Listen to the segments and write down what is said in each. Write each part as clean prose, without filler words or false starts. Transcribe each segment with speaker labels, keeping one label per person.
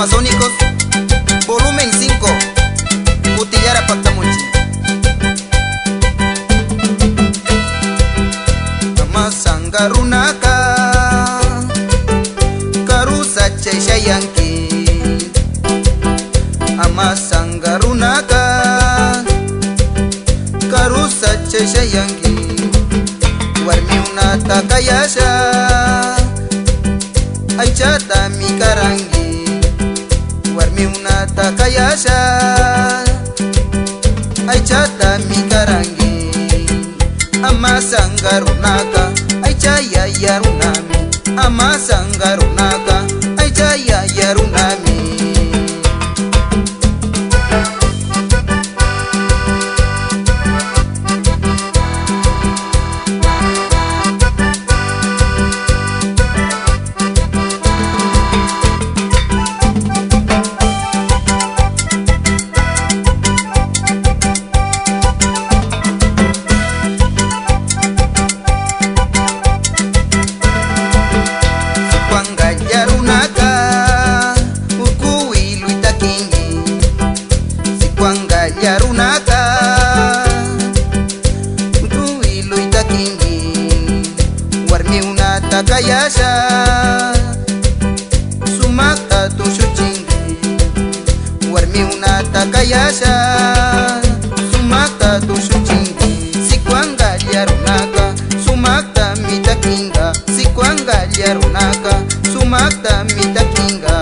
Speaker 1: Amazónicos, volumen 5, Utillara Pactamuchi. Amasangarunaka, Karusa Cheshayanki. Amasangarunaka, Karusa Cheshayanki. Warmiuna takayasha, Aichata mikarangi. Warmiuna takayasha, Aichata mikarangi. Amasangarunaka, Aichaya yarunami. Amasangarunaka, Aichaya yarunami. Yarunaka, Utuilu itakingi. Warmiuna takayasha, Sumakta tushuchingi. Warmiuna takayasha, Sumakta tushuchingi. Sikwanga yarunaka, Sumakta mitakinga. Sikwanga yarunaka, Sumakta mitakinga.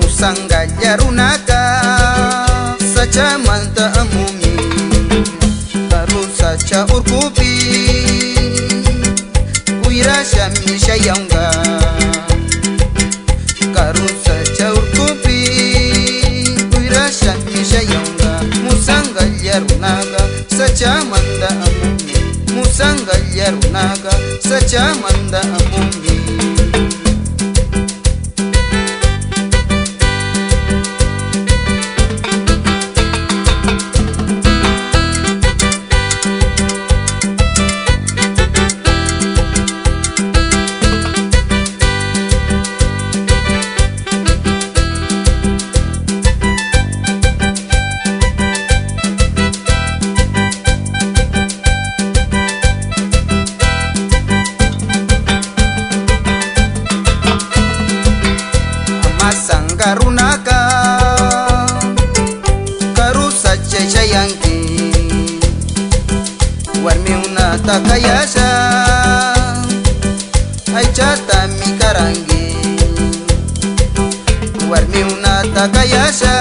Speaker 1: Musanga yarunaka, sacha manta amumi. Karu sacha urkupi, uirasha misha yanga. Karu sacha urkupi, uirasha misha yanga. Musanga yarunaka, sacha manta amumi. Musanga yarunaka, sacha manta amumi. Amasangarunaka, Karusa Cheshayanki. Warmiuna takayasha, Aichata mikarangi. Warmiuna takayasha,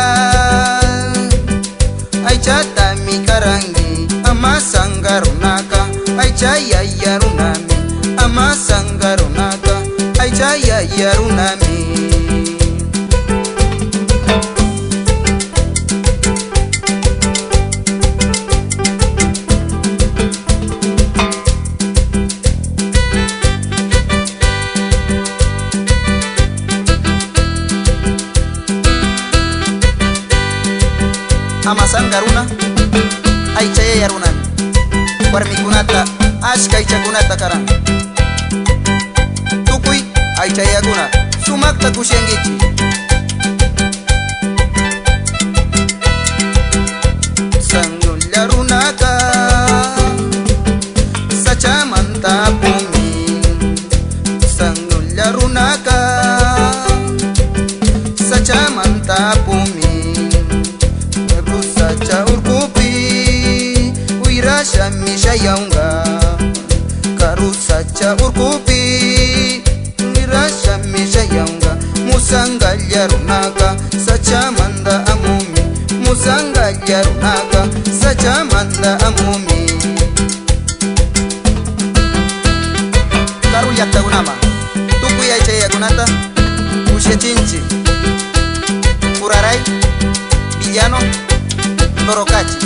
Speaker 1: Aichata mikarangi. Amasangarunaka, Aichaya yarunami. Amasangarunaka, Aichaya yarunami. Amasangaruna, Aichaya yarunami. Warmikunata, Ashka Aichakunata karan. Tukui, Aichaya guna, Sumakta kushengichi. Sangul yarunaka, sacha manta pumi. Sangul yarunaka, sacha manta pumi. Sacha urkupi, uirasha misha yaunga. Karu sacha urkupi, uirasha misha yaunga. Musanga yarunaka, sacha manda amumi. Musanga yarunaka, sacha manda amumi. Karu yatta gunama, tuku ya chaya gunata, ushe chinchi. Karai, Villano, Torokachi,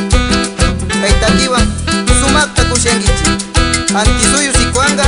Speaker 1: Kaitakiwa, Sumakta Kushengichi, Antisuyu Sikwanga,